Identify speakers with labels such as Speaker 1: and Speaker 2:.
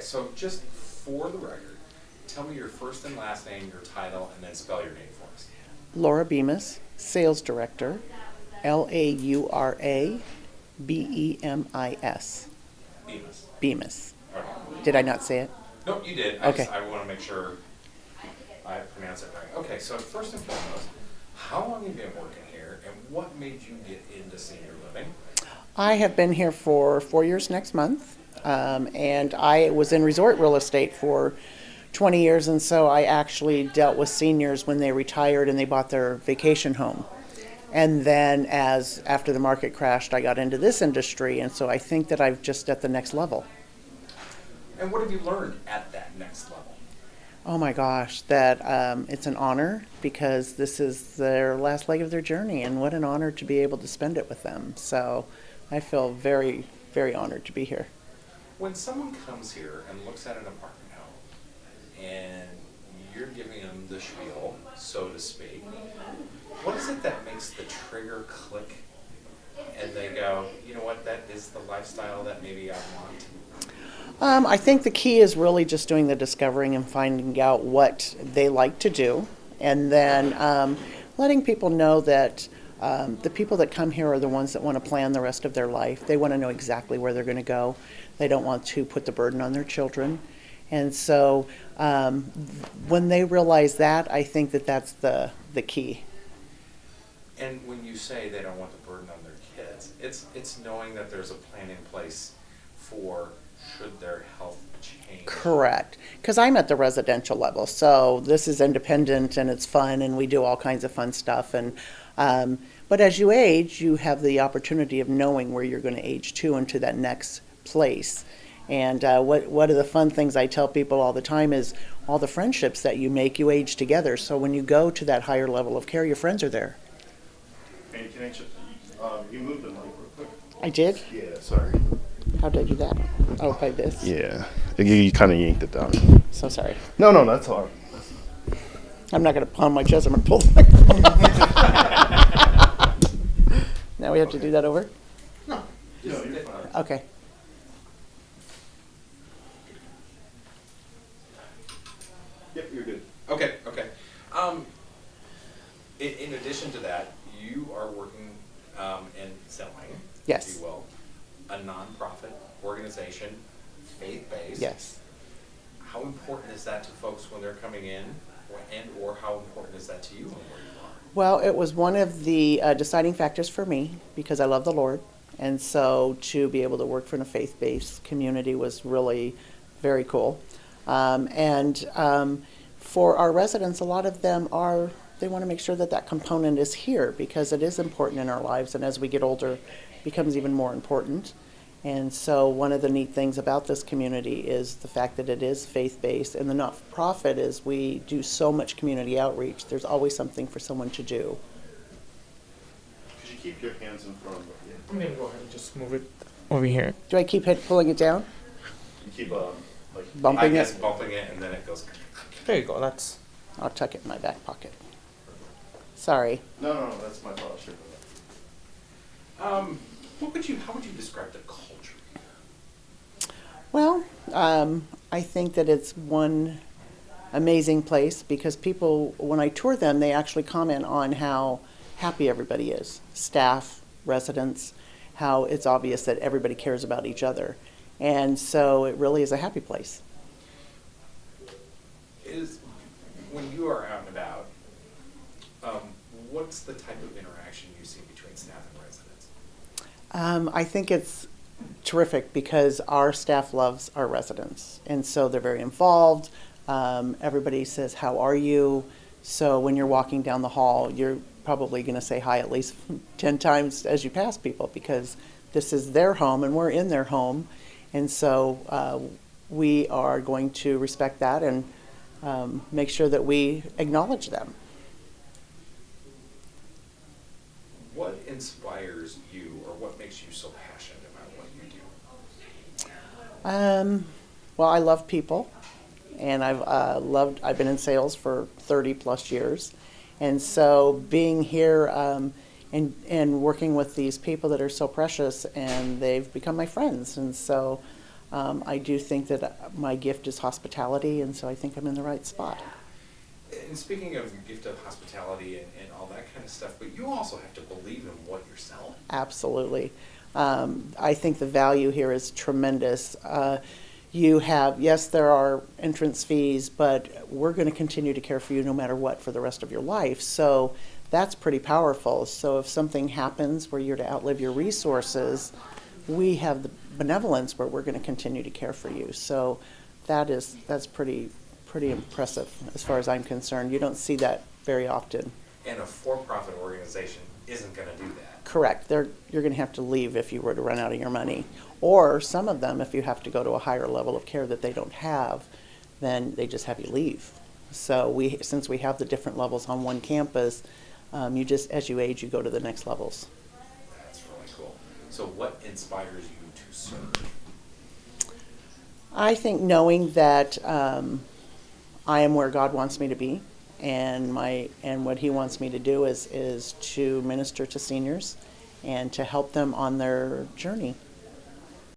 Speaker 1: so just for the record, tell me your first and last name, your title, and then spell your name for us.
Speaker 2: Laura Bemis, Sales Director, Laura Bemis.
Speaker 1: Bemis.
Speaker 2: Bemis.
Speaker 1: Okay.
Speaker 2: Did I not say it?
Speaker 1: Nope, you did.
Speaker 2: Okay.
Speaker 1: I want to make sure I pronounce it right. Okay, so first and foremost, how long have you been working here, and what made you get into senior living?
Speaker 2: I have been here for 4 years next month, and I was in resort real estate for 20 years, and so I actually dealt with seniors when they retired and they bought their vacation home. And then after the market crashed, I got into this industry, and so I think that I'm just at the next level.
Speaker 1: And what have you learned at that next level?
Speaker 2: Oh my gosh, that it's an honor because this is their last leg of their journey, and what an honor to be able to spend it with them. So I feel very, very honored to be here.
Speaker 1: When someone comes here and looks at an apartment home, and you're giving them the spiel, so to speak, what is it that makes the trigger click and they go, you know what, that is the lifestyle that maybe I want?
Speaker 2: I think the key is really just doing the discovering and finding out what they like to do, and then letting people know that the people that come here are the ones that want to plan the rest of their life. They want to know exactly where they're going to go. They don't want to put the burden on their children. And so when they realize that, I think that that's the key.
Speaker 1: And when you say they don't want the burden on their kids, it's knowing that there's a plan in place for should their health change.
Speaker 2: Correct. Because I'm at the residential level, so this is independent and it's fun and we do all kinds of fun stuff. And but as you age, you have the opportunity of knowing where you're going to age to into that next place. And what are the fun things I tell people all the time is all the friendships that you make, you age together. So when you go to that higher level of care, your friends are there.
Speaker 3: And can I just, you moved the mic real quick?
Speaker 2: I did?
Speaker 3: Yeah, sorry.
Speaker 2: How did I do that? Oh, like this?
Speaker 3: Yeah, you kind of yanked it down.
Speaker 2: So sorry.
Speaker 3: No, that's all right.
Speaker 2: I'm not going to pound my chest. I'm going to pull the microphone off. Now we have to do that over?
Speaker 3: No, you're fine.
Speaker 2: Okay.
Speaker 3: Yep, you're good.
Speaker 1: Okay. In addition to that, you are working and selling,
Speaker 2: Yes.
Speaker 1: if you will, a nonprofit organization, faith-based.
Speaker 2: Yes.
Speaker 1: How important is that to folks when they're coming in, or how important is that to you and where you are?
Speaker 2: Well, it was one of the deciding factors for me because I love the Lord. And so to be able to work for a faith-based community was really very cool. For our residents, a lot of them they want to make sure that that component is here because it is important in our lives. And as we get older, it becomes even more important. And so one of the neat things about this community is the fact that it is faith-based, and the not-for-profit is we do so much community outreach. There's always something for someone to do.
Speaker 3: Could you keep your hands in front of you?
Speaker 4: I'm gonna go ahead and just move it over here.
Speaker 2: Do I keep pulling it down?
Speaker 3: You keep like
Speaker 2: Bumping
Speaker 1: I
Speaker 2: it?
Speaker 1: guess bumping it and then it goes.
Speaker 4: There you go. That's
Speaker 2: I'll tuck it in my back pocket. Sorry.
Speaker 3: No, that's my fault. Sure.
Speaker 1: How would you describe the culture?
Speaker 2: Well, I think that it's one amazing place because people, when I tour them, they actually comment on how happy everybody is. Staff, residents, how it's obvious that everybody cares about each other. And so it really is a happy place.
Speaker 1: When you are out and about, what's the type of interaction you see between staff and residents?
Speaker 2: I think it's terrific because our staff loves our residents, and so they're very involved. Everybody says, "How are you?" So when you're walking down the hall, you're probably going to say hi at least 10 times as you pass people because this is their home and we're in their home, and so we are going to respect that and make sure that we acknowledge them.
Speaker 1: What inspires you, or what makes you so passionate about what you do?
Speaker 2: Well, I love people, and I've been in sales for 30 plus years, and so being here and working with these people that are so precious, and they've become my friends, and so I do think that my gift is hospitality, and so I think I'm in the right spot.
Speaker 1: And speaking of gift of hospitality and all that kind of stuff, but you also have to believe in what you're selling.
Speaker 2: Absolutely. I think the value here is tremendous. You have, yes, there are entrance fees, but we're going to continue to care for you no matter what for the rest of your life. So that's pretty powerful. So if something happens where you're to outlive your resources, we have the benevolence where we're going to continue to care for you. So that's pretty impressive as far as I'm concerned. You don't see that very often.
Speaker 1: And a for-profit organization isn't going to do that.
Speaker 2: Correct. You're going to have to leave if you were to run out of your money. Or some of them, if you have to go to a higher level of care that they don't have, then they just have you leave. So since we have the different levels on one campus, you just, as you age, you go to the next levels.
Speaker 1: That's really cool. So what inspires you to serve?
Speaker 2: I think knowing that I am where God wants me to be, and what He wants me to do is to minister to seniors and to help them on their journey.